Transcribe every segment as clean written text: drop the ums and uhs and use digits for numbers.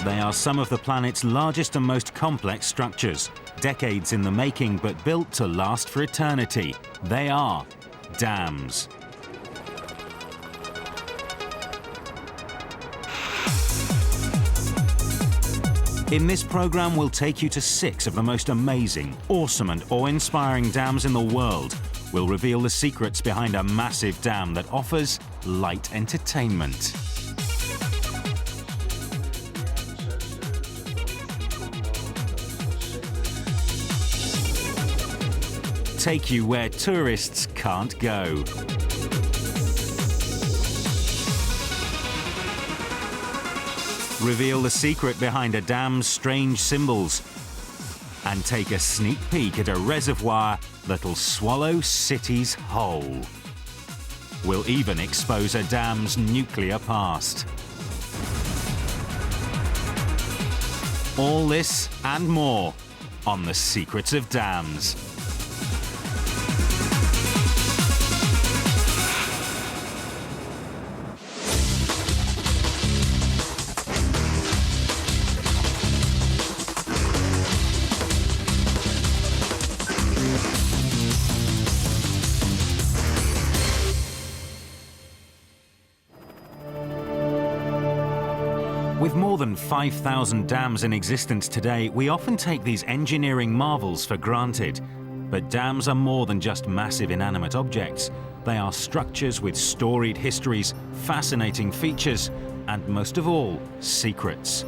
They are some of the planet's largest and most complex structures, decades in the making but built to last for eternity. They are dams. In this program, we'll take you to 6 of the most amazing, awesome and awe-inspiring dams in the world. We'll reveal the secrets behind a massive dam that offers light entertainment. Take you where tourists can't go. Reveal the secret behind a dam's strange symbols. And take a sneak peek at a reservoir that'll swallow cities whole. We'll even expose a dam's nuclear past. All this and more on The Secrets of Dams. With more than 5,000 dams in existence today, we often take these engineering marvels for granted. But dams are more than just massive inanimate objects. They are structures with storied histories, fascinating features, and most of all, secrets.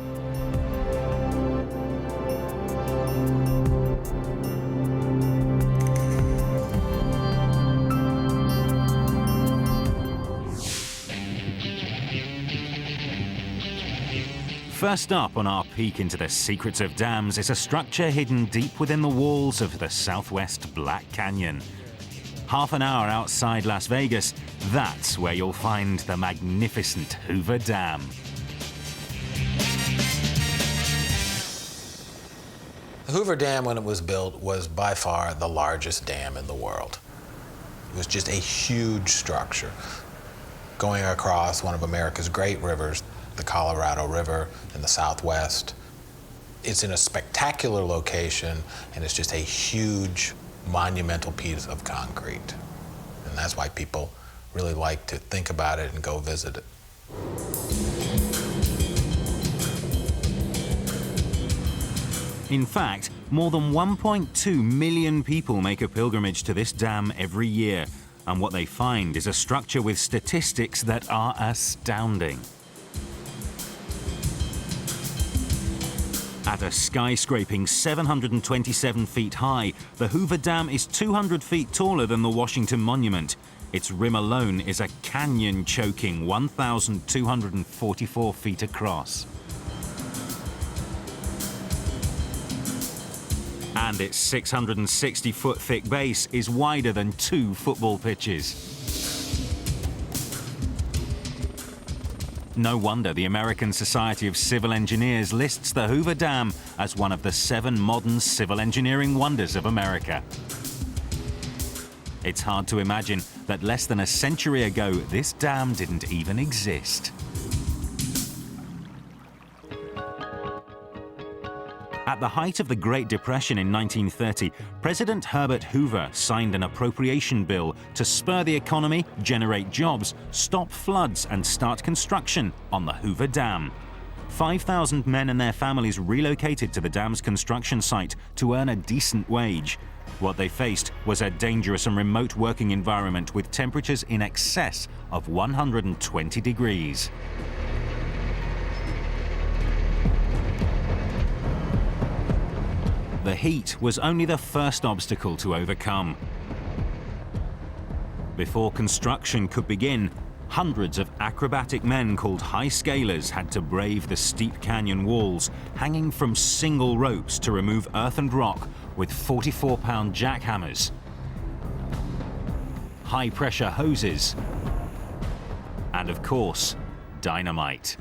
First up on our peek into the secrets of dams is a structure hidden deep within the walls of the southwest Black Canyon. Half an hour outside Las Vegas, that's where you'll find the magnificent Hoover Dam. The Hoover Dam, when it was built, was by far the largest dam in the world. It was just a huge structure going across one of America's great rivers, the Colorado River in the southwest. It's in a spectacular location, and it's just a huge, monumental piece of concrete. And that's why people really like to think about it and go visit it. In fact, more than 1.2 million people make a pilgrimage to this dam every year. And what they find is a structure with statistics that are astounding. At a skyscraping 727 feet high, the Hoover Dam is 200 feet taller than the Washington Monument. Its rim alone is a canyon-choking 1,244 feet across. And its 660-foot thick base is wider than 2 football pitches. No wonder the American Society of Civil Engineers lists the Hoover Dam as one of the 7 modern civil engineering wonders of America. It's hard to imagine that less than a century ago, this dam didn't even exist. At the height of the Great Depression in 1930, President Herbert Hoover signed an appropriation bill to spur the economy, generate jobs, stop floods, and start construction on the Hoover Dam. 5,000 men and their families relocated to the dam's construction site to earn a decent wage. What they faced was a dangerous and remote working environment with temperatures in excess of 120 degrees. The heat was only the first obstacle to overcome. Before construction could begin, hundreds of acrobatic men called high scalers had to brave the steep canyon walls, hanging from single ropes to remove earth and rock with 44-pound jackhammers, high-pressure hoses, and of course, dynamite.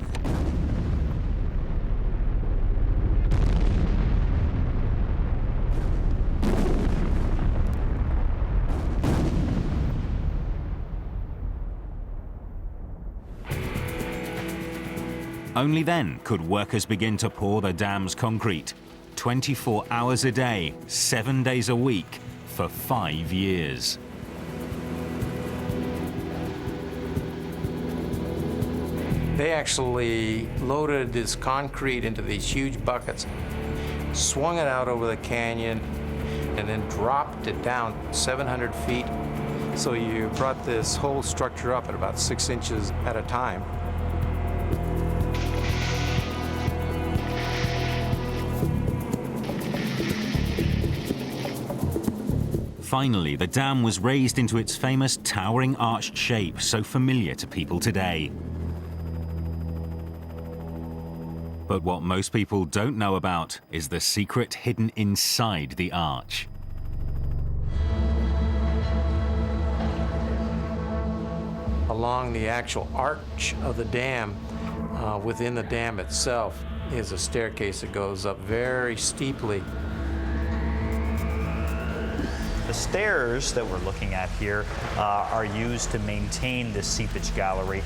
Only then could workers begin to pour the dam's concrete. 24 hours a day, 7 days a week, for 5 years. They actually loaded this concrete into these huge buckets, swung it out over the canyon, and then dropped it down 700 feet. So you brought this whole structure up at about 6 inches at a time. Finally, the dam was raised into its famous towering arched shape so familiar to people today. But what most people don't know about is the secret hidden inside the arch. Along the actual arch of the dam, within the dam itself, is a staircase that goes up very steeply. The stairs that we're looking at here are used to maintain this seepage gallery.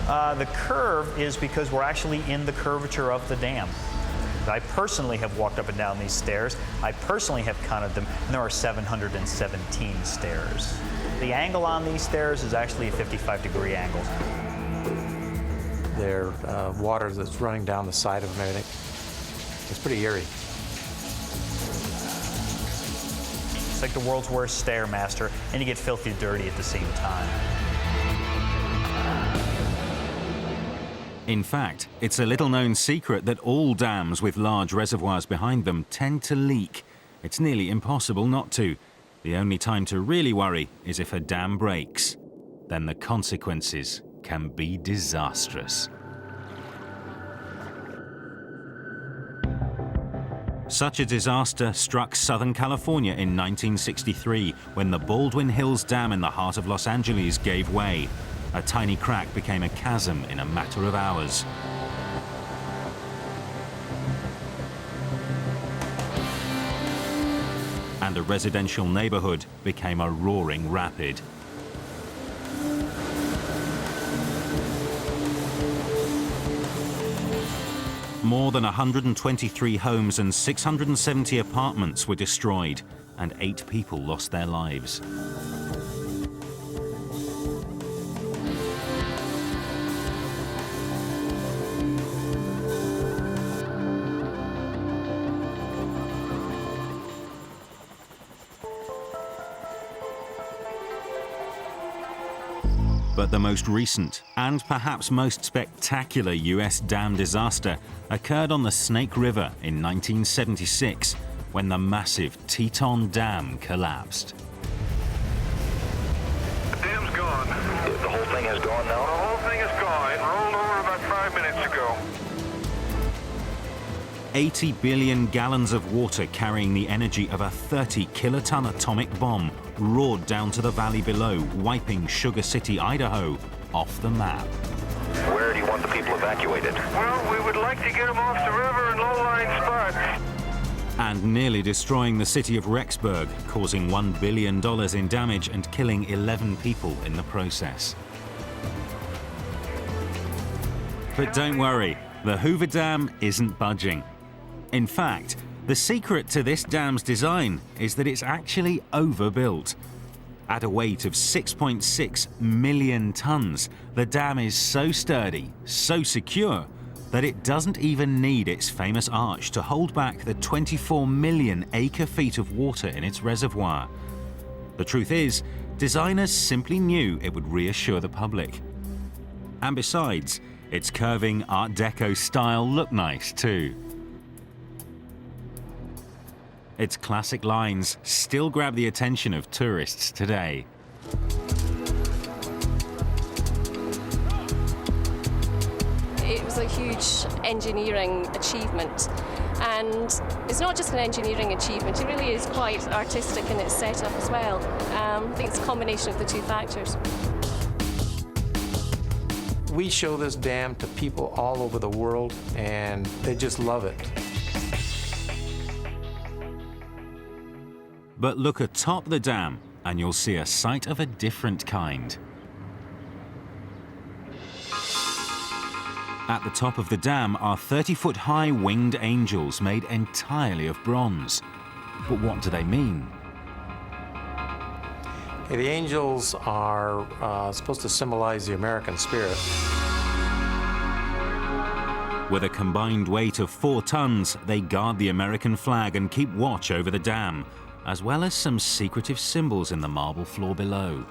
The curve is because we're actually in the curvature of the dam. I personally have walked up and down these stairs. I personally have counted them, and there are 717 stairs. The angle on these stairs is actually a 55-degree angle. There's water that's running down the side of them and everything. It's pretty eerie. It's like the world's worst stairmaster, and you get filthy dirty at the same time. In fact, it's a little-known secret that all dams with large reservoirs behind them tend to leak. It's nearly impossible not to. The only time to really worry is if a dam breaks. Then the consequences can be disastrous. Such a disaster struck Southern California in 1963 when the Baldwin Hills Dam in the heart of Los Angeles gave way. A tiny crack became a chasm in a matter of hours. And a residential neighborhood became a roaring rapid. More than 123 homes and 670 apartments were destroyed, and 8 people lost their lives. But the most recent and perhaps most spectacular US dam disaster occurred on the Snake River in 1976 when the massive Teton Dam collapsed. The dam's gone. The whole thing is gone now? The whole thing is gone. It rolled over about 5 minutes ago. 80 billion gallons of water carrying the energy of a 30-kiloton atomic bomb roared down to the valley below, wiping Sugar City, Idaho, off the map. Where do you want the people evacuated? Well, we would like to get them off the river in low-lying spots. And nearly destroying the city of Rexburg, causing $1 billion in damage and killing 11 people in the process. But don't worry, the Hoover Dam isn't budging. In fact, the secret to this dam's design is that it's actually overbuilt. At a weight of 6.6 million tons, the dam is so sturdy, so secure, that it doesn't even need its famous arch to hold back the 24 million acre-feet of water in its reservoir. The truth is, designers simply knew it would reassure the public. And besides, its curving Art Deco style looked nice too. Its classic lines still grab the attention of tourists today. It was a huge engineering achievement, and it's not just an engineering achievement, it really is quite artistic in its setup as well. I think it's a combination of the two factors. We show this dam to people all over the world, and they just love it. But look atop the dam, and you'll see a sight of a different kind. At the top of the dam are 30-foot-high winged angels made entirely of bronze. But what do they mean? Okay, the angels are supposed to symbolize the American spirit. With a combined weight of 4 tons, they guard the American flag and keep watch over the dam, as well as some secretive symbols in the marble floor below.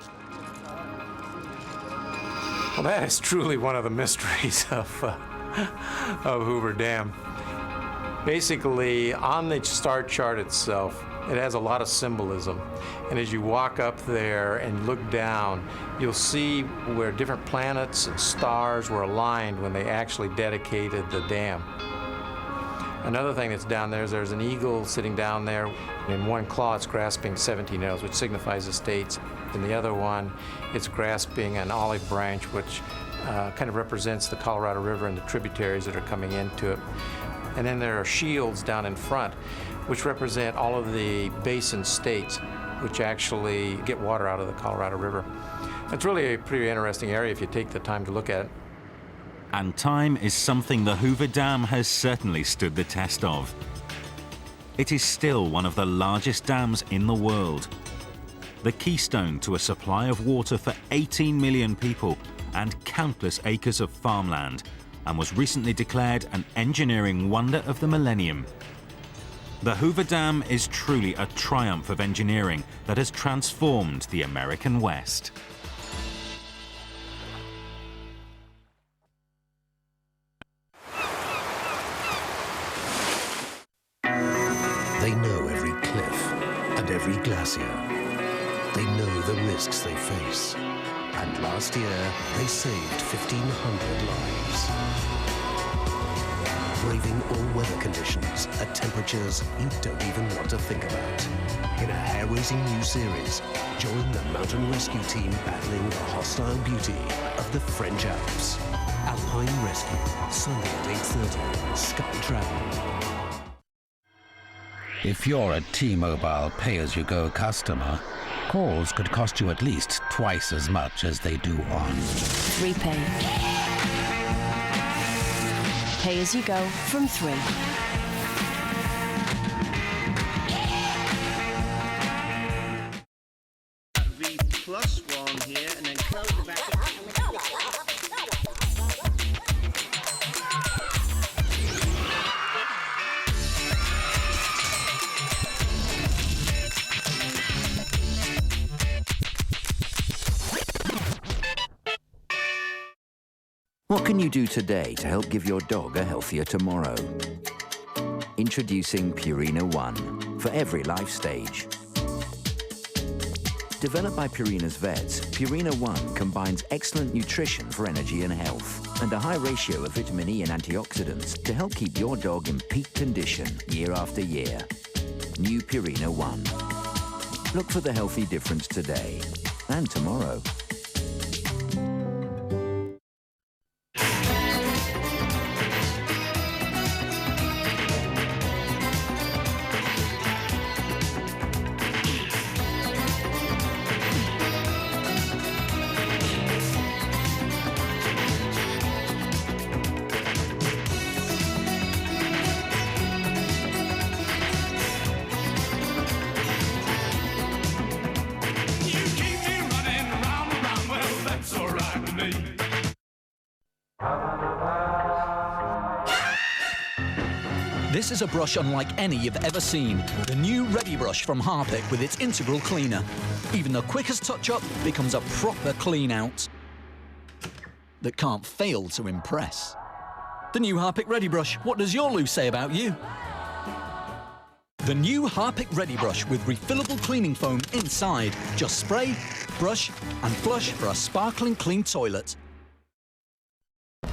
Well, that is truly one of the mysteries of Hoover Dam. Basically, on the star chart itself, it has a lot of symbolism. And as you walk up there and look down, you'll see where different planets and stars were aligned when they actually dedicated the dam. Another thing that's down there is there's an eagle sitting down there. In one claw, it's grasping 17 arrows, which signifies the states. In the other one, it's grasping an olive branch, which kind of represents the Colorado River and the tributaries that are coming into it. And then there are shields down in front, which represent all of the basin states, which actually get water out of the Colorado River. It's really a pretty interesting area if you take the time to look at it. And time is something the Hoover Dam has certainly stood the test of. It is still one of the largest dams in the world, the keystone to a supply of water for 18 million people and countless acres of farmland, and was recently declared an engineering wonder of the millennium. The Hoover Dam is truly a triumph of engineering that has transformed the American West. They know every cliff and every glacier. They know the risks they face. And last year, they saved 1,500 lives. Braving all weather conditions at temperatures you don't even want to think about. In a hair-raising new series, join the mountain rescue team battling the hostile beauty of the French Alps. Alpine Rescue, Sunday at 8:30, Sky Travel. If you're a T-Mobile pay-as-you-go customer, calls could cost you at least twice as much as they do on Repay. Pay as you go from 3. +1 here and then close the back. What can you do today to help give your dog a healthier tomorrow? Introducing Purina One for every life stage. Developed by Purina's vets, Purina One combines excellent nutrition for energy and health and a high ratio of vitamin E and antioxidants to help keep your dog in peak condition year after year. New Purina One. Look for the healthy difference today and tomorrow. This is a brush unlike any you've ever seen. The new Ready Brush from Harpic with its integral cleaner. Even the quickest touch-up becomes a proper clean-out that can't fail to impress. The new Harpic Ready Brush. What does your loo say about you? The new Harpic Ready Brush with refillable cleaning foam inside. Just spray, brush and flush for a sparkling clean toilet.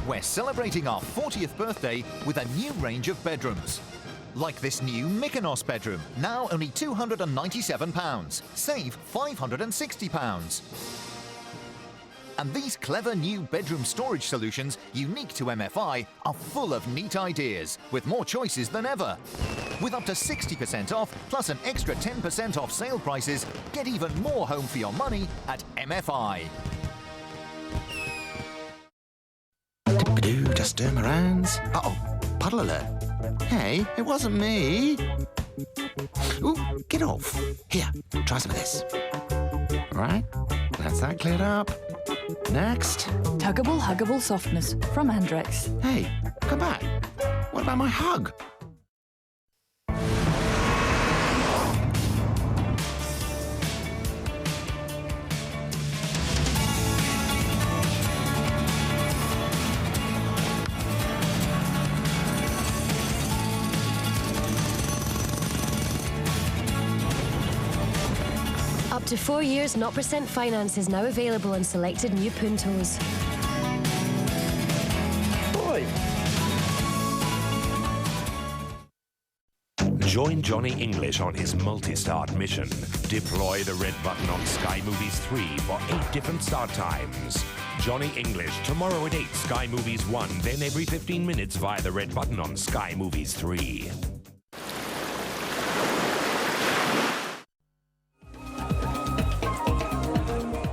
We're celebrating our 40th birthday with a new range of bedrooms. Like this new Mykonos bedroom, now only £297. Save £560. And these clever new bedroom storage solutions, unique to MFI, are full of neat ideas, with more choices than ever. With up to 60% off, plus an extra 10% off sale prices, get even more home for your money at MFI. Just doing my rounds. Uh-oh, puddle alert. Hey, it wasn't me. Ooh, get off. Here, try some of this. All right, that's that cleared up. Next. Tuggable, huggable softness from Andrex. Hey, come back. What about my hug? Up to 4 years 0% finance is now available on selected new Puntos. Join Johnny English on his multi-start mission. Deploy the red button on Sky Movies 3 for 8 different start times. Johnny English, tomorrow at 8, Sky Movies 1, then every 15 minutes via the red button on Sky Movies 3.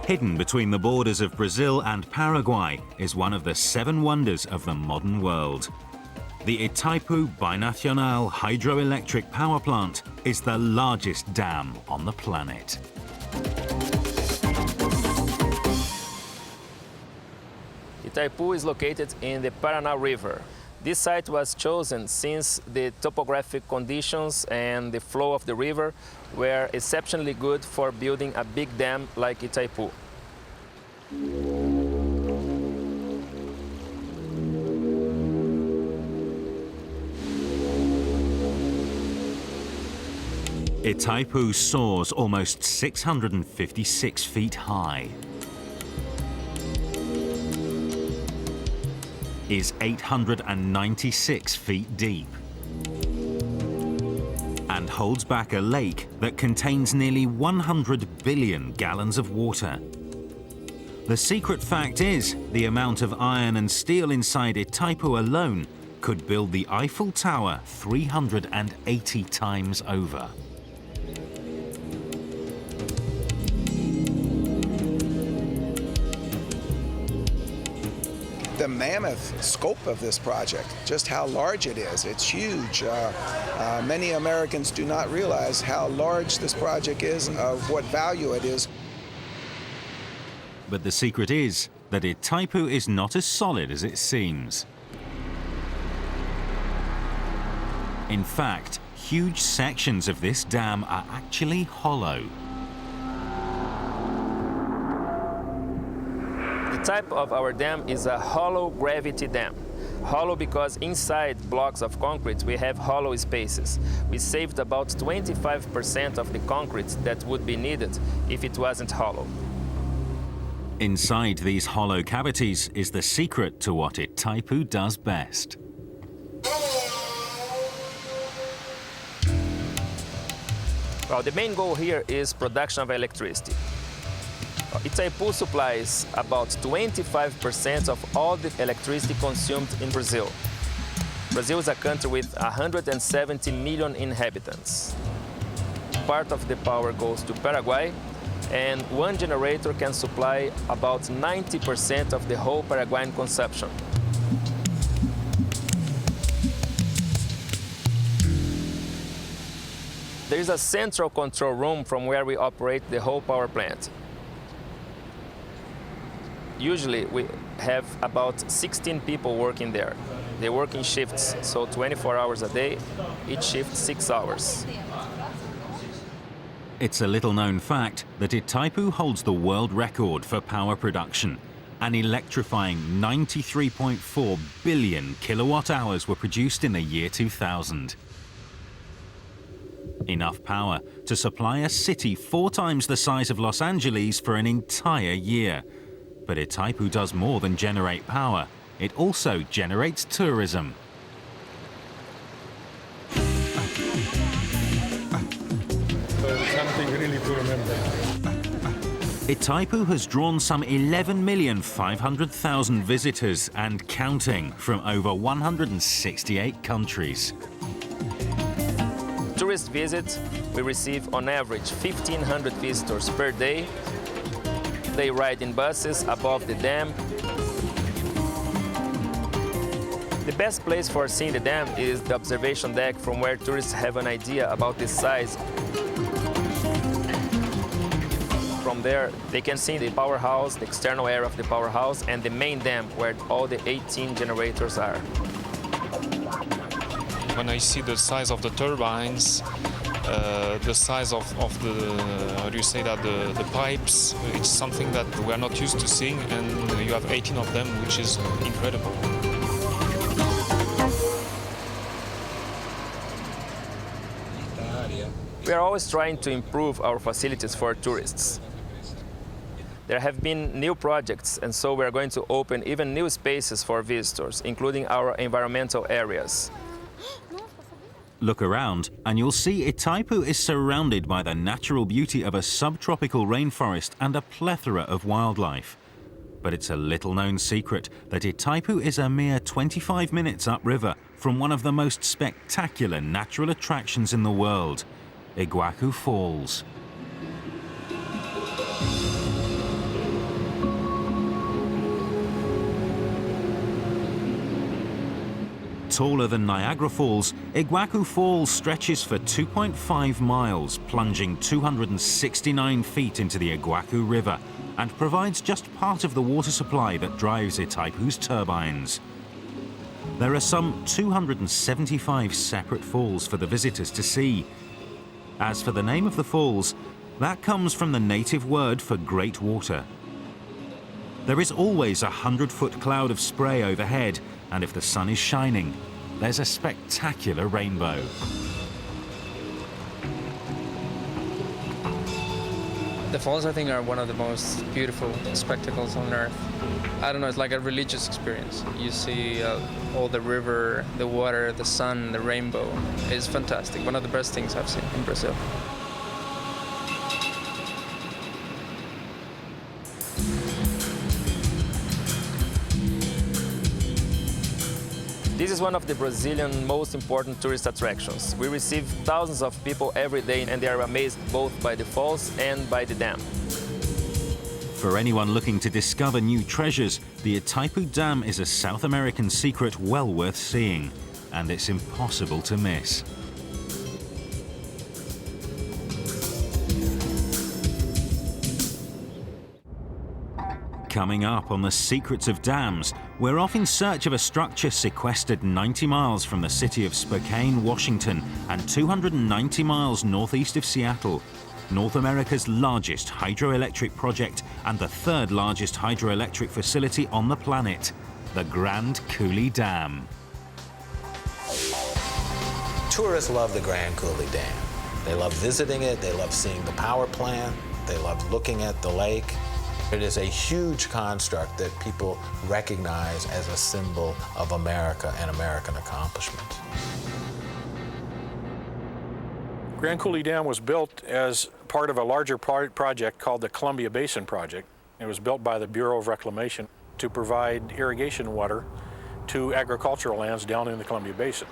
Hidden between the borders of Brazil and Paraguay is one of the 7 wonders of the modern world. The Itaipu Binacional Hydroelectric Power Plant is the largest dam on the planet. Itaipu is located in the Paraná River. This site was chosen since the topographic conditions and the flow of the river were exceptionally good for building a big dam like Itaipu. Itaipu soars almost 656 feet high, is 896 feet deep, and holds back a lake that contains nearly 100 billion gallons of water. The secret fact is, the amount of iron and steel inside Itaipu alone could build the Eiffel Tower 380 times over. The mammoth scope of this project, just how large it is. It's huge. Many Americans do not realize how large this project is, of what value it is. But the secret is that Itaipu is not as solid as it seems. In fact, huge sections of this dam are actually hollow. The type of our dam is a hollow gravity dam. Hollow because inside blocks of concrete we have hollow spaces. We saved about 25% of the concrete that would be needed if it wasn't hollow. Inside these hollow cavities is the secret to what Itaipu does best. Well, the main goal here is production of electricity. Itaipu supplies about 25% of all the electricity consumed in Brazil. Brazil is a country with 170 million inhabitants. Part of the power goes to Paraguay, and one generator can supply about 90% of the whole Paraguayan consumption. There is a central control room from where we operate the whole power plant. Usually we have about 16 people working there. They work in shifts, so 24 hours a day, each shift 6 hours. It's a little-known fact that Itaipu holds the world record for power production. An electrifying 93.4 billion kilowatt-hours were produced in the year 2000. Enough power to supply a city 4 times the size of Los Angeles for an entire year. But Itaipu does more than generate power. It also generates tourism. Something really to remember. Itaipu has drawn some 11,500,000 visitors and counting from over 168 countries. Tourist visits, we receive on average 1,500 visitors per day. They ride in buses above the dam. The best place for seeing the dam is the observation deck, from where tourists have an idea about the size. From there, they can see the powerhouse, the external area of the powerhouse, and the main dam, where all the 18 generators are. When I see the size of the turbines, the size of the, how do you say that, the pipes, it's something that we are not used to seeing, and you have 18 of them, which is incredible. We are always trying to improve our facilities for tourists. There have been new projects, and so we are going to open even new spaces for visitors, including our environmental areas. Look around and you'll see Itaipu is surrounded by the natural beauty of a subtropical rainforest and a plethora of wildlife. But it's a little-known secret that Itaipu is a mere 25 minutes upriver from one of the most spectacular natural attractions in the world, Iguacu Falls. Taller than Niagara Falls, Iguacu Falls stretches for 2.5 miles, plunging 269 feet into the Iguacu River, and provides just part of the water supply that drives Itaipu's turbines. There are some 275 separate falls for the visitors to see. As for the name of the falls, that comes from the native word for great water. There is always a 100-foot cloud of spray overhead, and if the sun is shining, there's a spectacular rainbow. The falls, I think, are one of the most beautiful spectacles on earth. I don't know, it's like a religious experience. You see all the river, the water, the sun, the rainbow. It's fantastic. One of the best things I've seen in Brazil. This is one of the Brazilian most important tourist attractions. We receive thousands of people every day, and they are amazed both by the falls and by the dam. For anyone looking to discover new treasures, the Itaipu Dam is a South American secret well worth seeing, and it's impossible to miss. Coming up on the Secrets of Dams, we're off in search of a structure sequestered 90 miles from the city of Spokane, Washington, and 290 miles northeast of Seattle. North America's largest hydroelectric project and the third largest hydroelectric facility on the planet, the Grand Coulee Dam. Tourists love the Grand Coulee Dam. They love visiting it, they love seeing the power plant, they love looking at the lake. It is a huge construct that people recognize as a symbol of America and American accomplishment. Grand Coulee Dam was built as part of a larger project called the Columbia Basin Project. It was built by the Bureau of Reclamation to provide irrigation water to agricultural lands down in the Columbia Basin.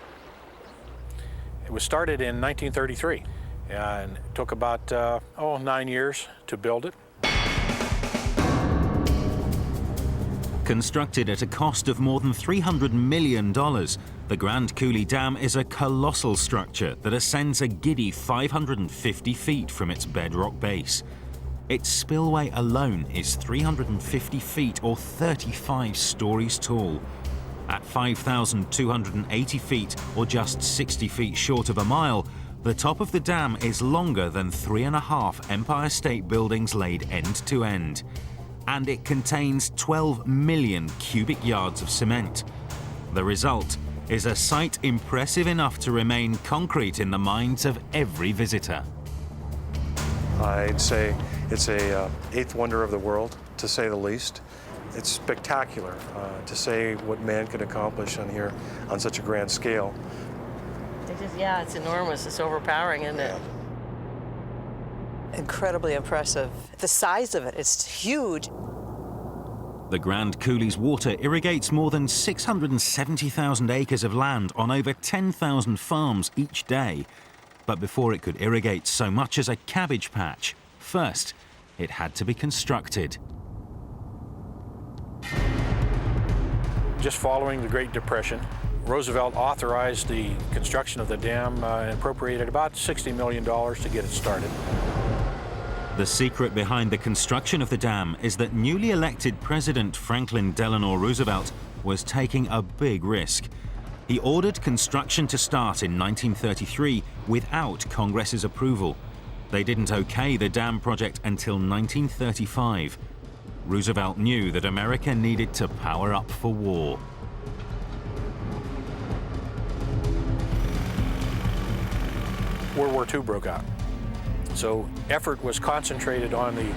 It was started in 1933 and it took about 9 years to build it. Constructed at a cost of more than $300 million, the Grand Coulee Dam is a colossal structure that ascends a giddy 550 feet from its bedrock base. Its spillway alone is 350 feet or 35 stories tall. At 5,280 feet, or just 60 feet short of a mile, the top of the dam is longer than 3.5 Empire State Buildings laid end to end. And it contains 12 million cubic yards of cement. The result is a site impressive enough to remain concrete in the minds of every visitor. I'd say it's a eighth wonder of the world, to say the least. It's spectacular to say what man can accomplish on here on such a grand scale. It's enormous. It's overpowering, isn't it? Incredibly impressive. The size of it, it's huge. The Grand Coulee's water irrigates more than 670,000 acres of land on over 10,000 farms each day. But before it could irrigate so much as a cabbage patch, first, it had to be constructed. Just following the Great Depression, Roosevelt authorized the construction of the dam and appropriated about $60 million to get it started. The secret behind the construction of the dam is that newly elected President Franklin Delano Roosevelt was taking a big risk. He ordered construction to start in 1933 without Congress's approval. They didn't okay the dam project until 1935. Roosevelt knew that America needed to power up for war. World War II broke out. So effort was concentrated on the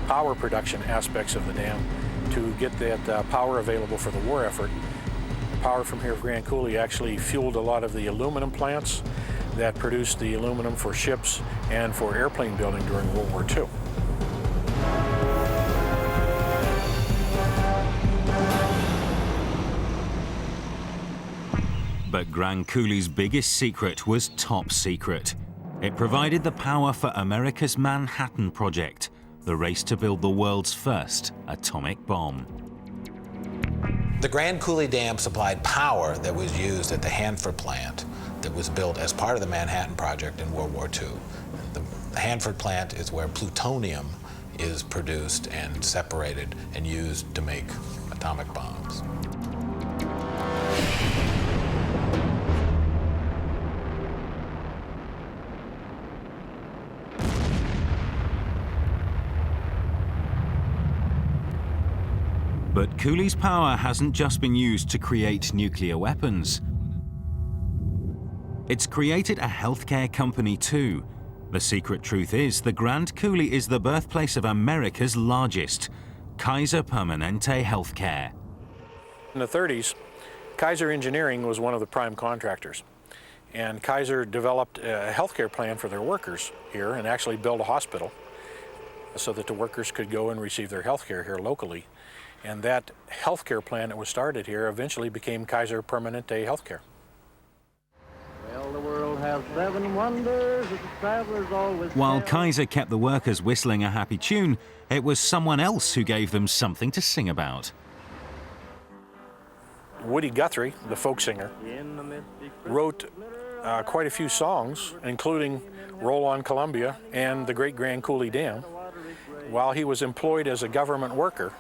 power production aspects of the dam to get that power available for the war effort. Power from here at Grand Coulee actually fueled a lot of the aluminum plants that produced the aluminum for ships and for airplane building during World War II. But Grand Coulee's biggest secret was top secret. It provided the power for America's Manhattan Project, the race to build the world's first atomic bomb. The Grand Coulee Dam supplied power that was used at the Hanford plant that was built as part of the Manhattan Project in World War II. The Hanford plant is where plutonium is produced and separated and used to make atomic bombs. But Coulee's power hasn't just been used to create nuclear weapons. It's created a healthcare company too. The secret truth is the Grand Coulee is the birthplace of America's largest, Kaiser Permanente Healthcare. In the 30s, Kaiser Engineering was one of the prime contractors. And Kaiser developed a healthcare plan for their workers here and actually built a hospital so that the workers could go and receive their healthcare here locally. And that healthcare plan that was started here eventually became Kaiser Permanente Healthcare. Well, the world has 7 wonders that the travelers always While tell. Kaiser kept the workers whistling a happy tune, it was someone else who gave them something to sing about. Woody Guthrie, the folk singer, wrote quite a few songs, including Roll on Columbia and the Great Grand Coulee Dam, while he was employed as a government worker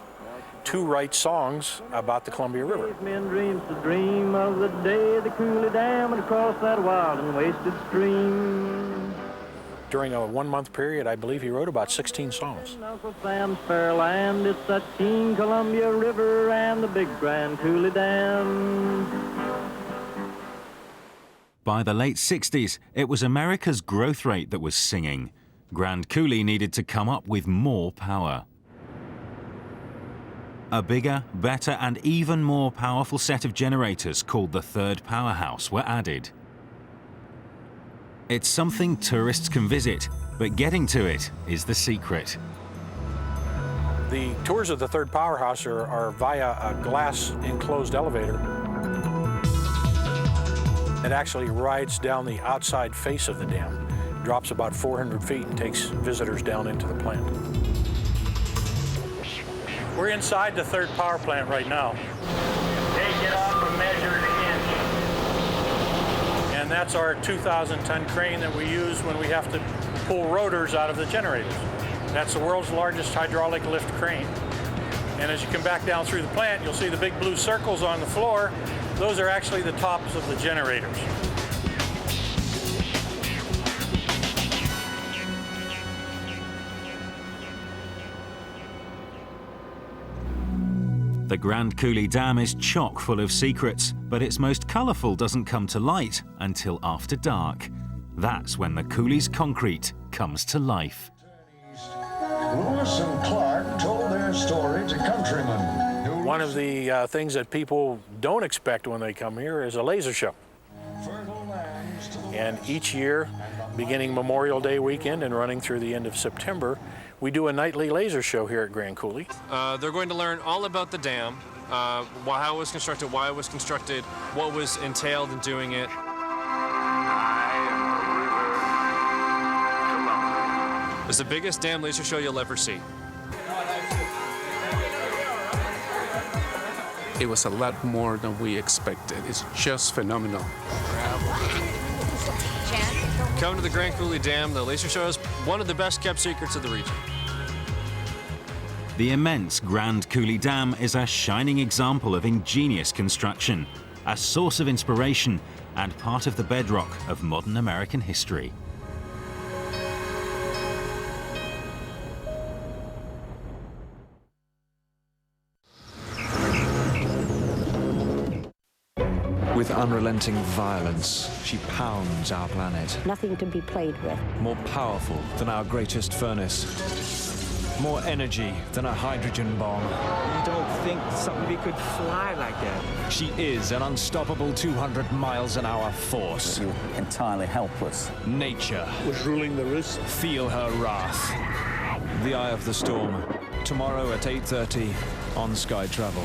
to write songs about the Columbia River. Men dreams to dream of the day the Coulee Dam would cross that wild and wasted stream. During a 1-month period, I believe he wrote about 16 songs. Uncle Sam's fair land, it's that keen Columbia River and the big Grand Coulee Dam. By the late 60s, it was America's growth rate that was singing. Grand Coulee needed to come up with more power. A bigger, better, and even more powerful set of generators called the third powerhouse were added. It's something tourists can visit, but getting to it is the secret. The tours of the third powerhouse are via a glass enclosed elevator. It actually rides down the outside face of the dam, drops about 400 feet and takes visitors down into the plant. We're inside the third power plant right now. Take it up and measure it again. And that's our 2,000-ton crane that we use when we have to pull rotors out of the generators. That's the world's largest hydraulic lift crane. And as you come back down through the plant, you'll see the big blue circles on the floor. Those are actually the tops of the generators. The Grand Coulee Dam is chock full of secrets, but its most colourful doesn't come to light until after dark. That's when the Coulee's concrete comes to life. Lewis and Clark told their story to countrymen. One of the things that people don't expect when they come here is a laser show. And each year, beginning Memorial Day weekend and running through the end of September, we do a nightly laser show here at Grand Coulee. They're going to learn all about the dam, how it was constructed, why it was constructed, what was entailed in doing it. It's the biggest dam laser show you'll ever see. It was a lot more than we expected. It's just phenomenal. Come to the Grand Coulee Dam. The laser show is one of the best kept secrets of the region. The immense Grand Coulee Dam is a shining example of ingenious construction, a source of inspiration, and part of the bedrock of modern American history. With unrelenting violence, she pounds our planet. Nothing to be played with. More powerful than our greatest furnace. More energy than a hydrogen bomb. You don't think somebody could fly like that? She is an unstoppable 200 miles an hour force. You're entirely helpless. Nature was ruling the roost. Feel her wrath. The Eye of the Storm. Tomorrow at 8:30 on Sky Travel.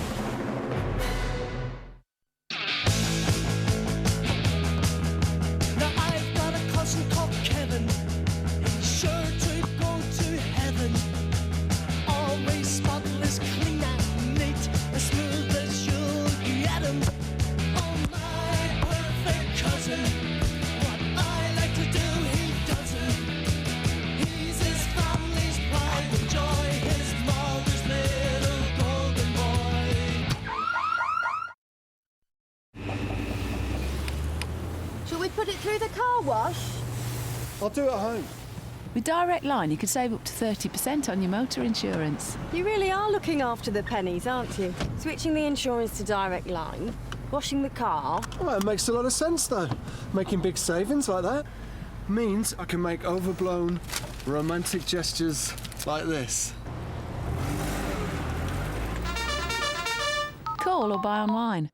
Put it through the car wash? I'll do it at home. With Direct Line, you could save up to 30% on your motor insurance. You really are looking after the pennies, aren't you? Switching the insurance to Direct Line, washing the car. Well, it makes a lot of sense, though. Making big savings like that means I can make overblown, romantic gestures like this. Call or buy online.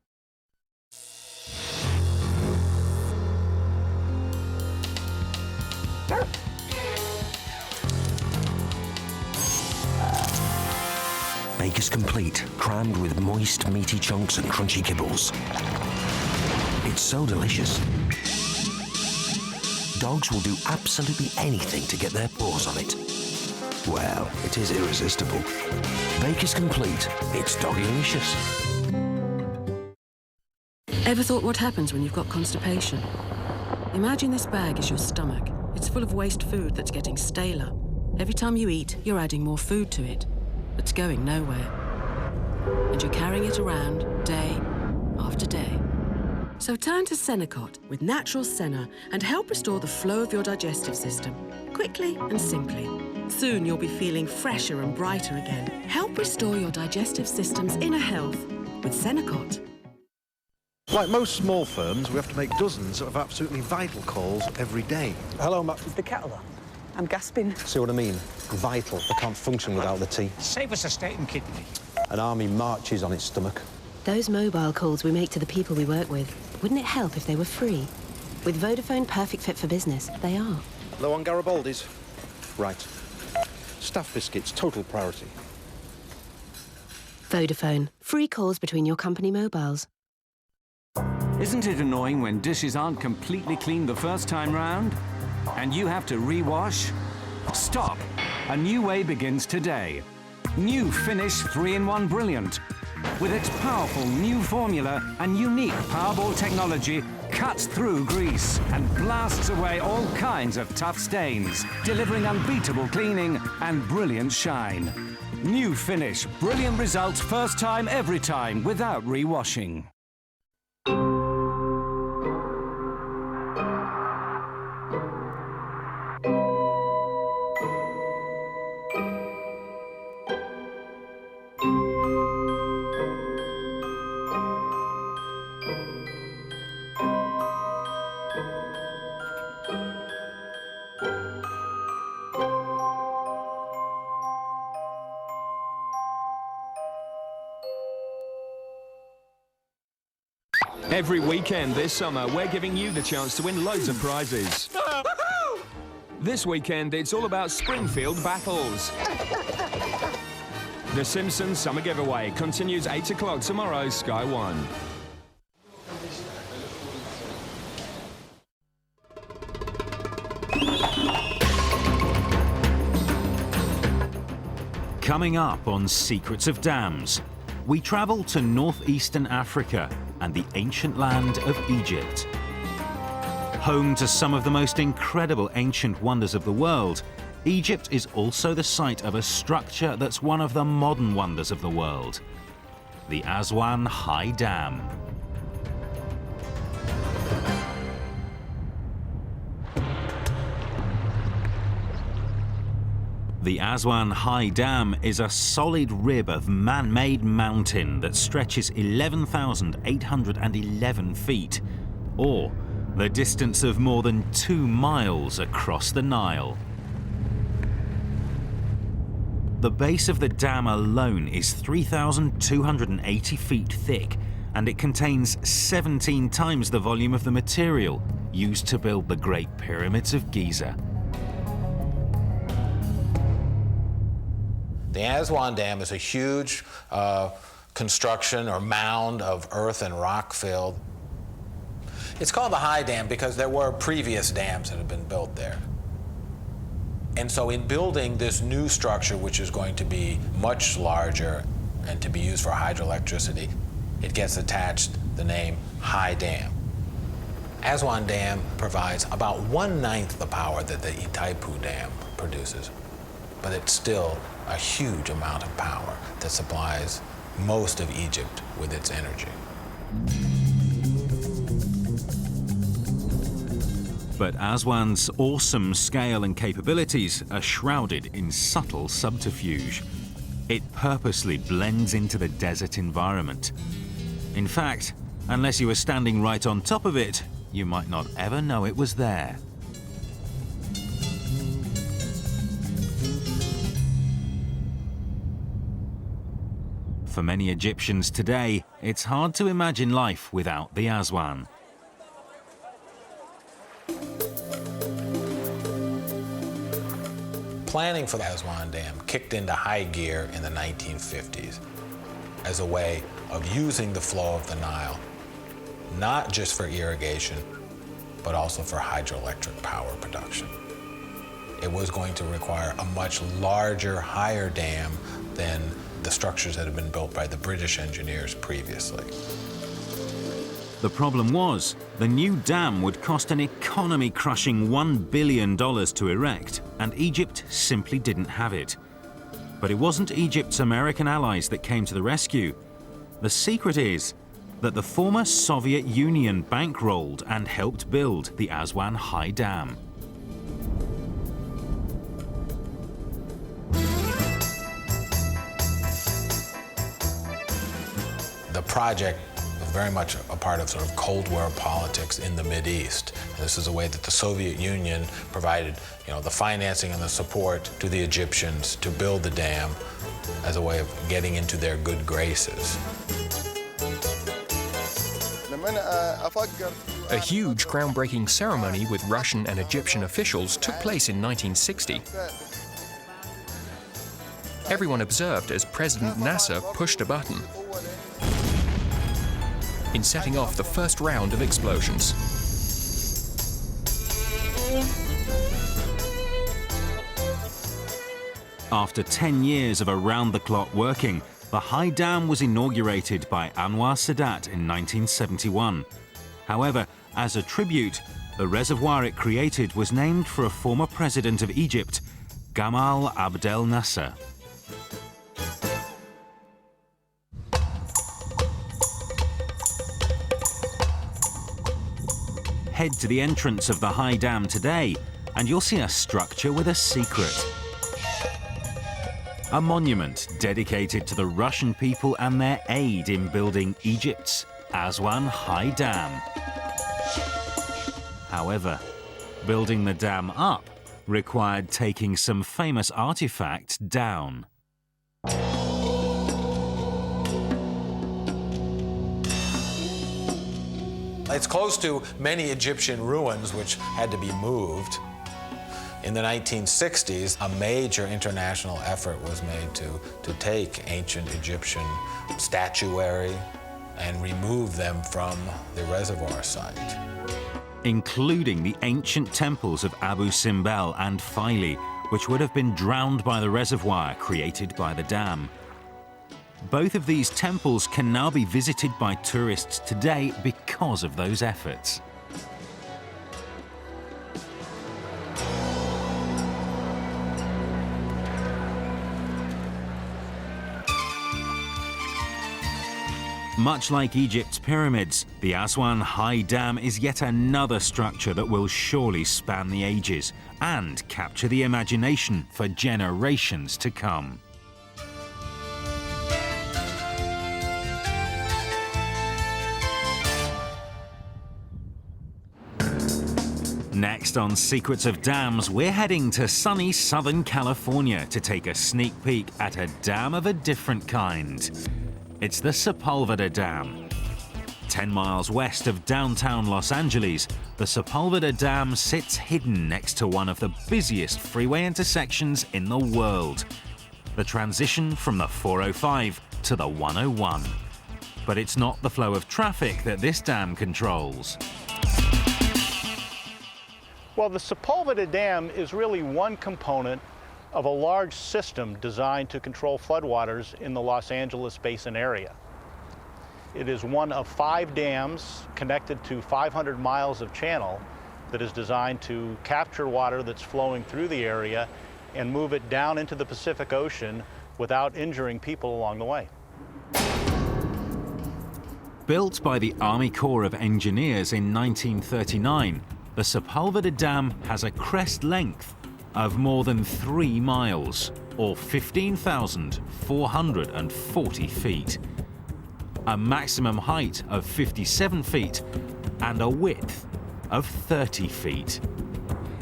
Baker's Complete, crammed with moist, meaty chunks and crunchy kibbles. It's so delicious. Dogs will do absolutely anything to get their paws on it. Well, it is irresistible. Baker's Complete, it's doggy-licious. Ever thought what happens when you've got constipation? Imagine this bag is your stomach. It's full of waste food that's getting staler. Every time you eat, you're adding more food to it. It's going nowhere. And you're carrying it around day after day. So turn to Senocot with Natural Senna and help restore the flow of your digestive system, quickly and simply. Soon you'll be feeling fresher and brighter again. Help restore your digestive system's inner health with Senocot. Like most small firms, we have to make dozens of absolutely vital calls every day. Hello, Matt. Is the kettle on? I'm gasping. See what I mean? Vital. They can't function without the tea. Save us a steak and kidney. An army marches on its stomach. Those mobile calls we make to the people we work with, wouldn't it help if they were free? With Vodafone Perfect Fit for Business, they are. Low on Garibaldi's? Right. Staff biscuits, total priority. Vodafone. Free calls between your company mobiles. Isn't it annoying when dishes aren't completely cleaned the first time round? And you have to rewash? Stop! A new way begins today. New Finish 3-in-1 Brilliant. With its powerful new formula and unique Powerball technology, cuts through grease and blasts away all kinds of tough stains, delivering unbeatable cleaning and brilliant shine. New Finish. Brilliant results first time, every time, without rewashing. Every weekend this summer, we're giving you the chance to win loads of prizes. This weekend, it's all about Springfield battles. The Simpsons Summer Giveaway continues 8 o'clock tomorrow, Sky One. Coming up on Secrets of Dams, we travel to northeastern Africa and the ancient land of Egypt. Home to some of the most incredible ancient wonders of the world, Egypt is also the site of a structure that's one of the modern wonders of the world, the Aswan High Dam. The Aswan High Dam is a solid rib of man-made mountain that stretches 11,811 feet, or the distance of more than 2 miles across the Nile. The base of the dam alone is 3,280 feet thick, and it contains 17 times the volume of the material used to build the Great Pyramids of Giza. The Aswan Dam is a huge construction or mound of earth and rock filled. It's called the High Dam because there were previous dams that had been built there. And so in building this new structure, which is going to be much larger and to be used for hydroelectricity, it gets attached the name High Dam. Aswan Dam provides about 1/9 the power that the Itaipu Dam produces, but it's still a huge amount of power that supplies most of Egypt with its energy. But Aswan's awesome scale and capabilities are shrouded in subtle subterfuge. It purposely blends into the desert environment. In fact, unless you were standing right on top of it, you might not ever know it was there. For many Egyptians today, it's hard to imagine life without the Aswan. Planning for the Aswan Dam kicked into high gear in the 1950s as a way of using the flow of the Nile, not just for irrigation, but also for hydroelectric power production. It was going to require a much larger, higher dam than the structures that had been built by the British engineers previously. The problem was, the new dam would cost an economy-crushing $1 billion to erect, and Egypt simply didn't have it. But it wasn't Egypt's American allies that came to the rescue. The secret is that the former Soviet Union bankrolled and helped build the Aswan High Dam. The project was very much a part of sort of Cold War politics in the Mideast. And this is a way that the Soviet Union provided, the financing and the support to the Egyptians to build the dam as a way of getting into their good graces. A huge groundbreaking ceremony with Russian and Egyptian officials took place in 1960. Everyone observed as President Nasser pushed a button in setting off the first round of explosions. After 10 years of around-the-clock working, the High Dam was inaugurated by Anwar Sadat in 1971. However, as a tribute, the reservoir it created was named for a former president of Egypt, Gamal Abdel Nasser. Head to the entrance of the High Dam today, and you'll see a structure with a secret. A monument dedicated to the Russian people and their aid in building Egypt's Aswan High Dam. However, building the dam up required taking some famous artifacts down. It's close to many Egyptian ruins which had to be moved. In the 1960s, a major international effort was made to take ancient Egyptian statuary and remove them from the reservoir site. Including the ancient temples of Abu Simbel and Philae, which would have been drowned by the reservoir created by the dam. Both of these temples can now be visited by tourists today because of those efforts. Much like Egypt's pyramids, the Aswan High Dam is yet another structure that will surely span the ages and capture the imagination for generations to come. Next on Secrets of Dams, we're heading to sunny Southern California to take a sneak peek at a dam of a different kind. It's the Sepulveda Dam. 10 miles west of downtown Los Angeles, the Sepulveda Dam sits hidden next to one of the busiest freeway intersections in the world, the transition from the 405 to the 101. But it's not the flow of traffic that this dam controls. Well, the Sepulveda Dam is really one component of a large system designed to control floodwaters in the Los Angeles basin area. It is one of 5 dams connected to 500 miles of channel that is designed to capture water that's flowing through the area and move it down into the Pacific Ocean without injuring people along the way. Built by the Army Corps of Engineers in 1939, the Sepulveda Dam has a crest length of more than 3 miles, or 15,440 feet, a maximum height of 57 feet, and a width of 30 feet.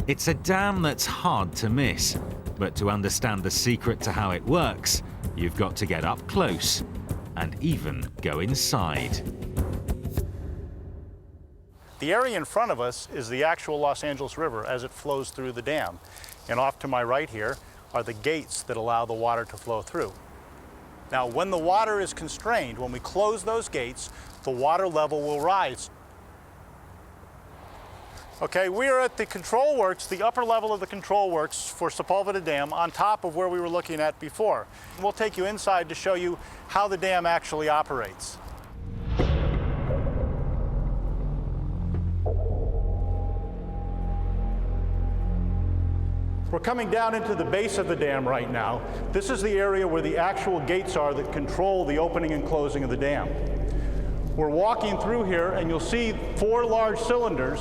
It's a dam that's hard to miss, but to understand the secret to how it works, you've got to get up close and even go inside. The area in front of us is the actual Los Angeles River as it flows through the dam. And off to my right here are the gates that allow the water to flow through. Now, when the water is constrained, when we close those gates, the water level will rise. Okay, we are at the control works, the upper level of the control works for Sepulveda Dam, on top of where we were looking at before. We'll take you inside to show you how the dam actually operates. We're coming down into the base of the dam right now. This is the area where the actual gates are that control the opening and closing of the dam. We're walking through here and you'll see 4 large cylinders.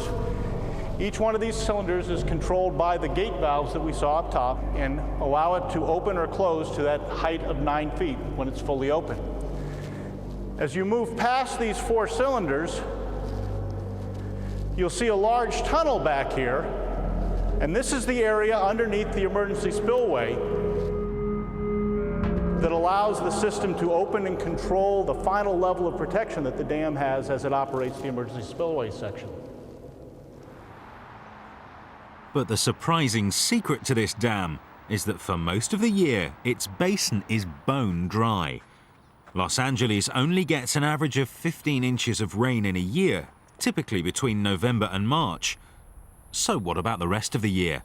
Each one of these cylinders is controlled by the gate valves that we saw up top and allow it to open or close to that height of 9 feet when it's fully open. As you move past these 4 cylinders, you'll see a large tunnel back here. And this is the area underneath the emergency spillway that allows the system to open and control the final level of protection that the dam has as it operates the emergency spillway section. But the surprising secret to this dam is that for most of the year, its basin is bone dry. Los Angeles only gets an average of 15 inches of rain in a year, typically between November and March. So what about the rest of the year?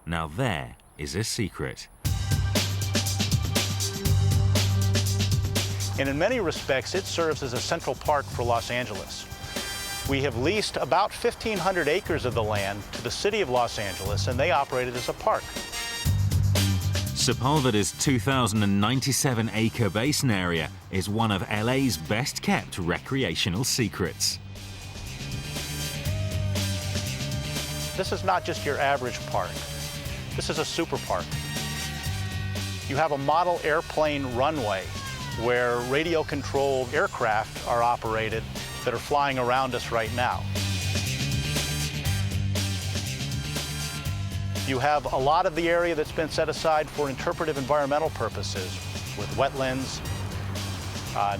Now there is a secret. And in many respects, it serves as a central park for Los Angeles. We have leased about 1,500 acres of the land to the city of Los Angeles, and they operate it as a park. Sepulveda's 2,097-acre basin area is one of LA's best-kept recreational secrets. This is not just your average park. This is a super park. You have a model airplane runway where radio-controlled aircraft are operated that are flying around us right now. You have a lot of the area that's been set aside for interpretive environmental purposes, with wetlands,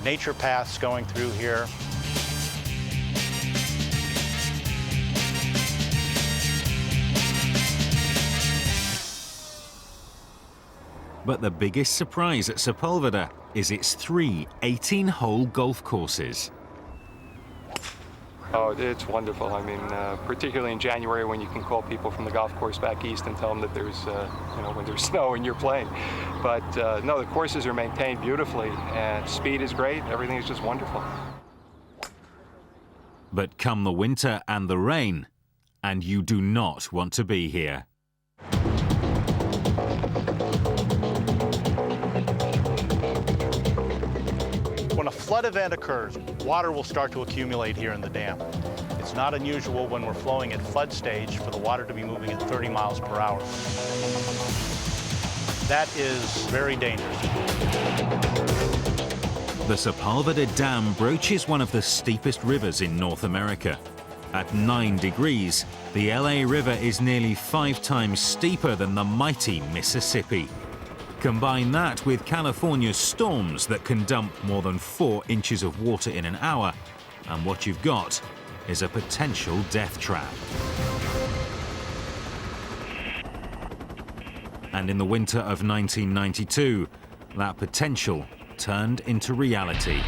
nature paths going through here. But the biggest surprise at Sepulveda is its 3 18-hole golf courses. Oh, it's wonderful. I mean, particularly in January when you can call people from the golf course back east and tell them that there's, when there's snow and you're playing. But no, the courses are maintained beautifully, and speed is great. Everything is just wonderful. But come the winter and the rain, and you do not want to be here. When a flood event occurs, water will start to accumulate here in the dam. It's not unusual when we're flowing at flood stage for the water to be moving at 30 miles per hour. That is very dangerous. The Sepulveda Dam broaches one of the steepest rivers in North America. At 9 degrees, the LA River is nearly 5 times steeper than the mighty Mississippi. Combine that with California's storms that can dump more than 4 inches of water in an hour, and what you've got is a potential death trap. And in the winter of 1992, that potential turned into reality.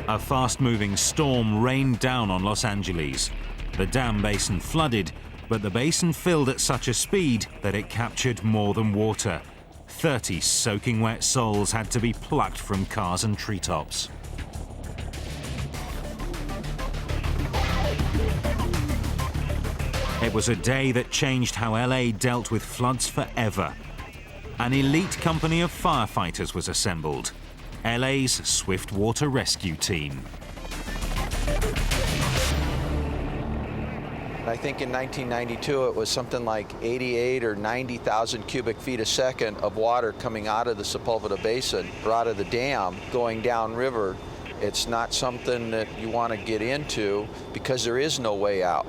A fast-moving storm rained down on Los Angeles. The dam basin flooded, but the basin filled at such a speed that it captured more than water. 30 soaking wet souls had to be plucked from cars and treetops. It was a day that changed how LA dealt with floods forever. An elite company of firefighters was assembled, LA's Swift Water Rescue Team. I think in 1992 it was something like 88 or 90,000 cubic feet a second of water coming out of the Sepulveda Basin or out of the dam going downriver. It's not something that you want to get into because there is no way out.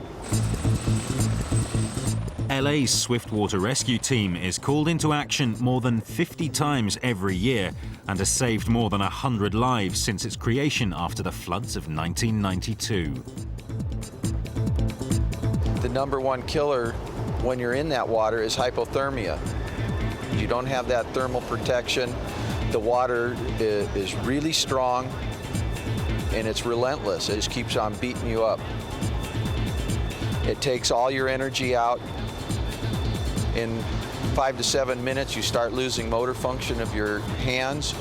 LA's Swift Water Rescue Team is called into action more than 50 times every year and has saved more than 100 lives since its creation after the floods of 1992. The #1 killer when you're in that water is hypothermia. You don't have that thermal protection. The water is really strong and it's relentless. It just keeps on beating you up. It takes all your energy out. In 5 to 7 minutes, you start losing motor function of your hands,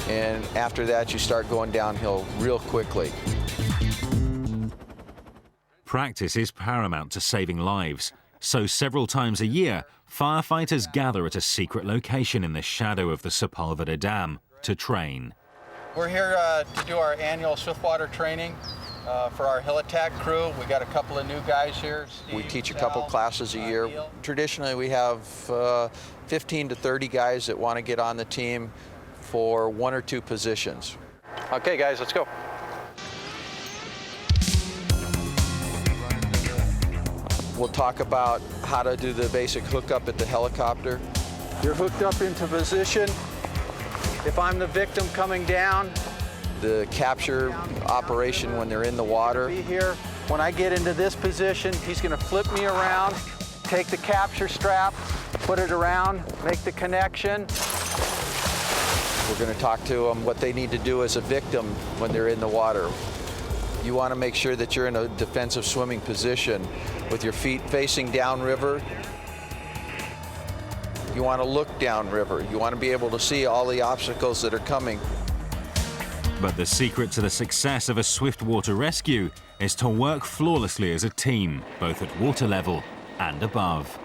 and after that, you start going downhill real quickly. Practice is paramount to saving lives, so several times a year, firefighters gather at a secret location in the shadow of the Sepulveda Dam to train. We're here to do our annual swiftwater training for our hill attack crew. We got a couple of new guys here. Steve, we teach a couple classes a year. Traditionally, we have 15 to 30 guys that want to get on the team for 1 or 2 positions. Okay, guys, let's go. We'll talk about how to do the basic hookup at the helicopter. You're hooked up into position. If I'm the victim coming down, the capture operation when they're in the water. Be here. When I get into this position, he's going to flip me around, take the capture strap, put it around, make the connection. We're going to talk to them what they need to do as a victim when they're in the water. You want to make sure that you're in a defensive swimming position with your feet facing downriver. You want to look downriver. You want to be able to see all the obstacles that are coming. But the secret to the success of a swift water rescue is to work flawlessly as a team, both at water level and above.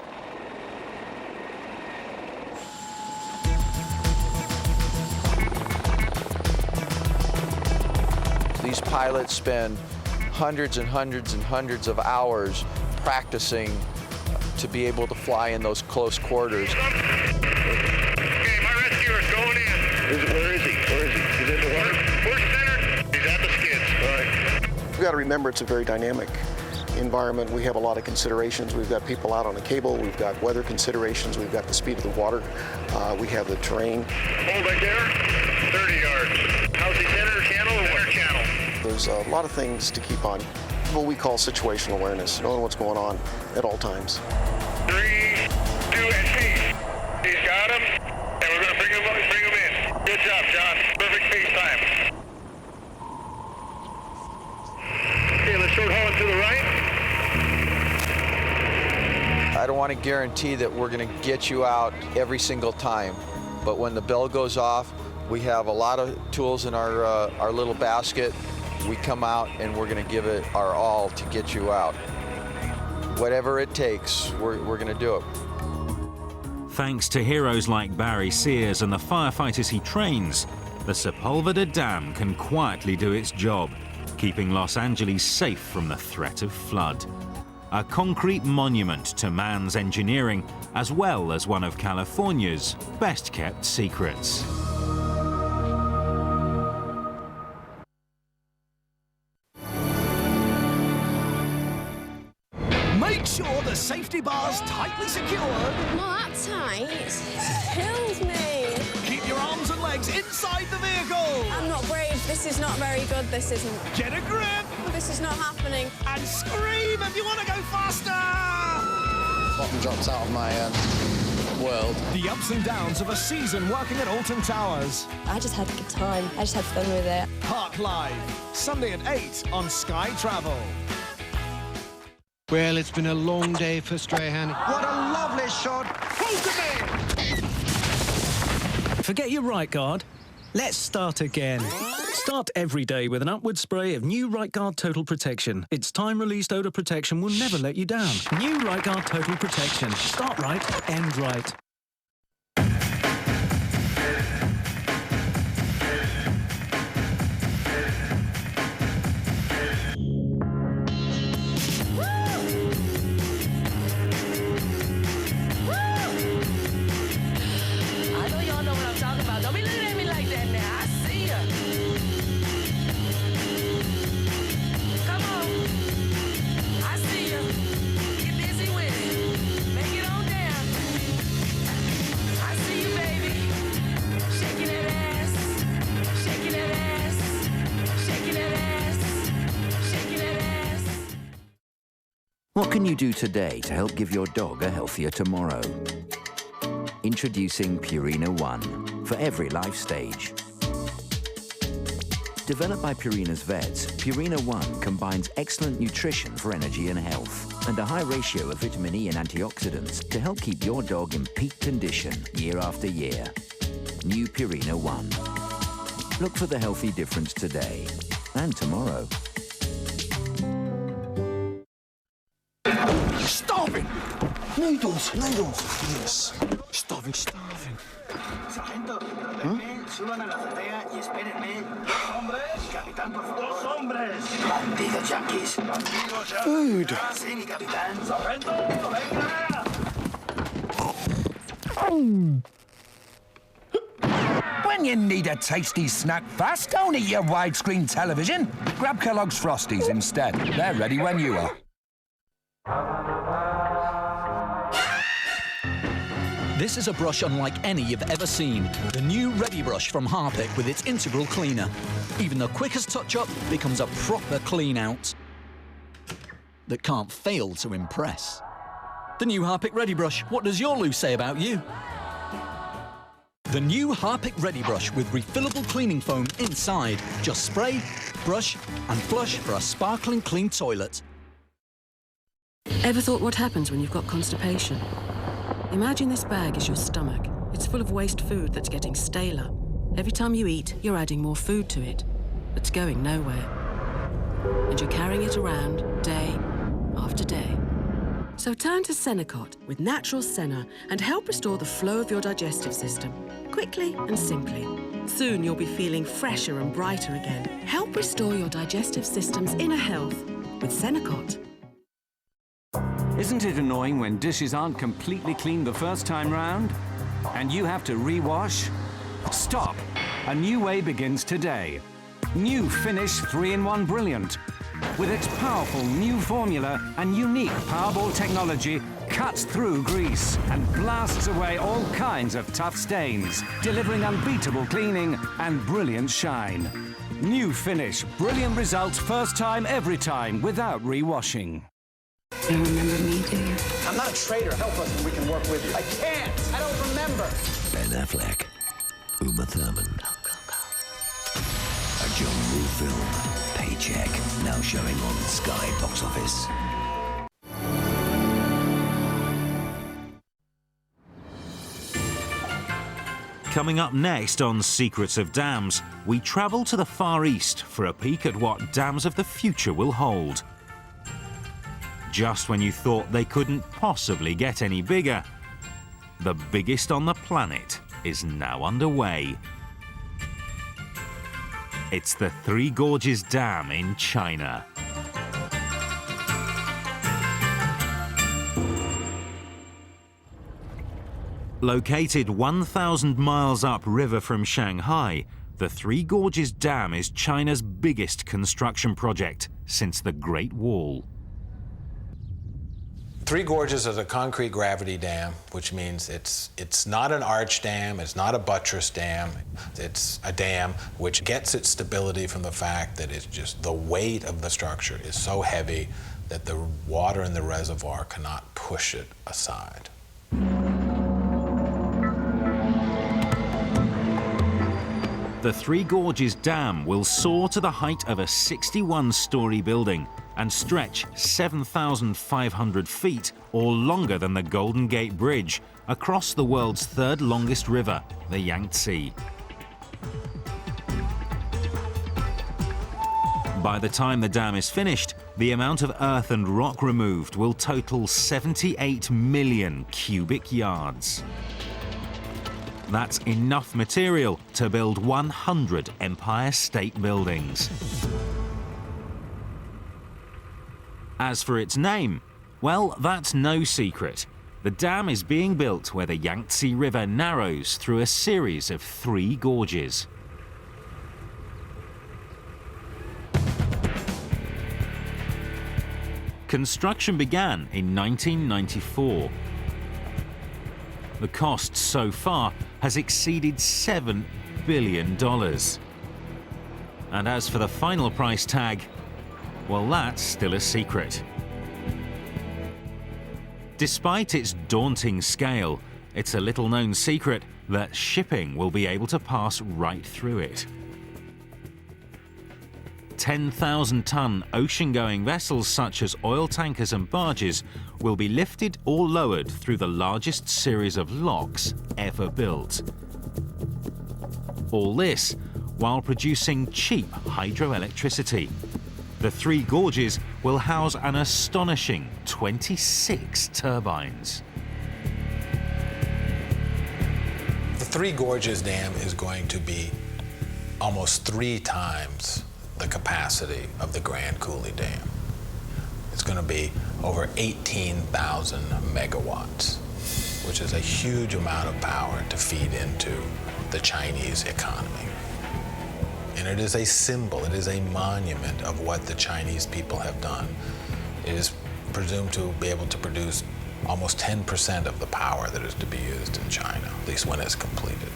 These pilots spend hundreds and hundreds and hundreds of hours practicing to be able to fly in those close quarters. Okay, my rescuer's going in. Where is he? He's in the water? We're centered. He's at the skids. All right. We've got to remember it's a very dynamic environment. We have a lot of considerations. We've got people out on a cable. We've got weather considerations. We've got the speed of the water. We have the terrain. Hold right there. 30 yards. How's he, center channel or center channel? There's a lot of things to keep on. What we call situational awareness, knowing what's going on at all times. 3, 2, and peace. He's got him, and we're going to bring him in. Good job, John. Perfect peace time. to the right. I don't want to guarantee that we're going to get you out every single time, but when the bell goes off, we have a lot of tools in our little basket. We come out and we're going to give it our all to get you out. Whatever it takes, we're going to do it. Thanks to heroes like Barry Sears and the firefighters he trains, the Sepulveda Dam can quietly do its job, keeping Los Angeles safe from the threat of flood. A concrete monument to man's engineering, as well as one of California's best-kept secrets. Make sure the safety bar's tightly secured. Not that tight. It kills me. Keep your arms and legs inside the vehicle. I'm not brave. This is not very good. This isn't. Get a grip. This is not happening. And scream if you want to go faster. Bottom drops out of my world. The ups and downs of a season working at Alton Towers. I just had a good time. I just had fun with it. Park Live, Sunday at 8 on Sky Travel. Well, it's been a long day for Strahan. What a lovely shot. Forget your right guard. Let's start again. Start every day with an upward spray of new Right Guard Total Protection. Its time-released odor protection will never let you down. New Right Guard Total Protection. Start right, end right. I know y'all know what I'm talking about. Don't be looking at me like that now. I see ya. Come on. I see ya. Get busy with it. Make it on down. I see you, baby. Shaking that ass. Shaking that ass. Shaking that ass. Shaking that ass. What can you do today to help give your dog a healthier tomorrow? Introducing Purina One for every life stage. Developed by Purina's vets, Purina One combines excellent nutrition for energy and health and a high ratio of vitamin E and antioxidants to help keep your dog in peak condition year after year. New Purina One. Look for the healthy difference today and tomorrow. Starving! Noodles, noodles. Yes. Starving, starving. Suban a la azotea y espérenme. Dos hombres. Capitán, por favor. Dos hombres. Bandidos yanquis. Food. Sí, mi capitán. Sargento, venga. When you need a tasty snack fast, don't eat your widescreen television. Grab Kellogg's Frosties instead. They're ready when you are. This is a brush unlike any you've ever seen. The new Ready Brush from Harpic with its integral cleaner. Even the quickest touch-up becomes a proper clean-out that can't fail to impress. The new Harpic Ready Brush. What does your loo say about you? The new Harpic Ready Brush with refillable cleaning foam inside. Just spray, brush and flush for a sparkling clean toilet. Ever thought what happens when you've got constipation? Imagine this bag is your stomach. It's full of waste food that's getting staler. Every time you eat, you're adding more food to it. It's going nowhere. And you're carrying it around day after day. So turn to Senocot with natural Senna and help restore the flow of your digestive system, quickly and simply. Soon you'll be feeling fresher and brighter again. Help restore your digestive system's inner health with Senocot. Isn't it annoying when dishes aren't completely cleaned the first time round? And you have to rewash? Stop! A new way begins today. New Finish 3-in-1 Brilliant. With its powerful new formula and unique Powerball technology, cuts through grease and blasts away all kinds of tough stains, delivering unbeatable cleaning and brilliant shine. New Finish. Brilliant results first time, every time, without rewashing. You remember me, do you? I'm not a traitor. Help us and we can work with you. I can't. I don't remember. Ben Affleck, Uma Thurman. A John Woo film Paycheck, now showing on Sky Box Office. Coming up next on Secrets of Dams, we travel to the Far East for a peek at what dams of the future will hold. Just when you thought they couldn't possibly get any bigger, the biggest on the planet is now underway. It's the Three Gorges Dam in China. Located 1,000 miles upriver from Shanghai, the Three Gorges Dam is China's biggest construction project since the Great Wall. Three Gorges is a concrete gravity dam, which means it's not an arch dam, it's not a buttress dam, it's a dam which gets its stability from the fact that it's just the weight of the structure is so heavy that the water in the reservoir cannot push it aside. The Three Gorges Dam will soar to the height of a 61-story building and stretch 7,500 feet, or longer than the Golden Gate Bridge, across the world's third longest river, the Yangtze. By the time the dam is finished, the amount of earth and rock removed will total 78 million cubic yards. That's enough material to build 100 Empire State Buildings. As for its name, well, that's no secret. The dam is being built where the Yangtze River narrows through a series of three gorges. Construction began in 1994. The cost so far has exceeded $7 billion. And as for the final price tag, well, that's still a secret. Despite its daunting scale, it's a little-known secret that shipping will be able to pass right through it. 10,000-ton ocean-going vessels such as oil tankers and barges will be lifted or lowered through the largest series of locks ever built. All this while producing cheap hydroelectricity. The Three Gorges will house an astonishing 26 turbines. The Three Gorges Dam is going to be almost 3 times the capacity of the Grand Coulee Dam. It's going to be over 18,000 megawatts, which is a huge amount of power to feed into the Chinese economy. And it is a symbol, it is a monument of what the Chinese people have done. It is presumed to be able to produce almost 10% of the power that is to be used in China, at least when it's completed.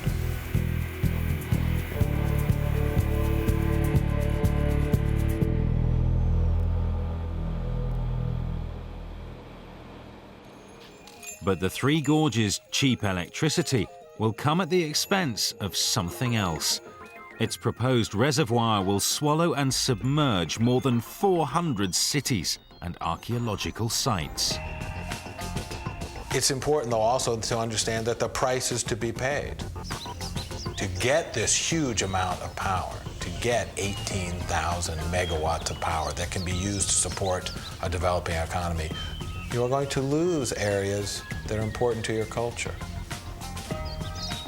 But the Three Gorges' cheap electricity will come at the expense of something else. Its proposed reservoir will swallow and submerge more than 400 cities and archaeological sites. It's important, though, also to understand that the price is to be paid. To get this huge amount of power, to get 18,000 megawatts of power that can be used to support a developing economy, you are going to lose areas that are important to your culture.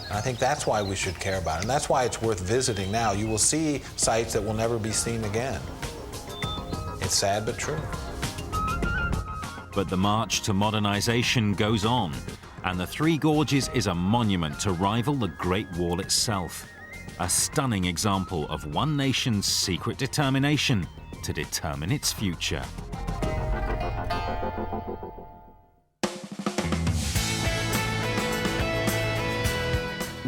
And I think that's why we should care about it, and that's why it's worth visiting now. You will see sites that will never be seen again. It's sad but true. But the march to modernization goes on, and the Three Gorges is a monument to rival the Great Wall itself. A stunning example of one nation's secret determination to determine its future.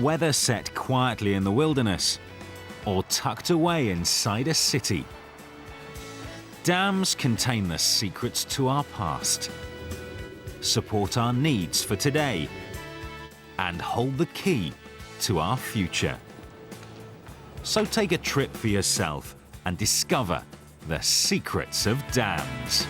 Whether set quietly in the wilderness or tucked away inside a city, dams contain the secrets to our past, support our needs for today, and hold the key to our future. So take a trip for yourself and discover The secrets of dams.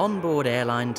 Onboard airline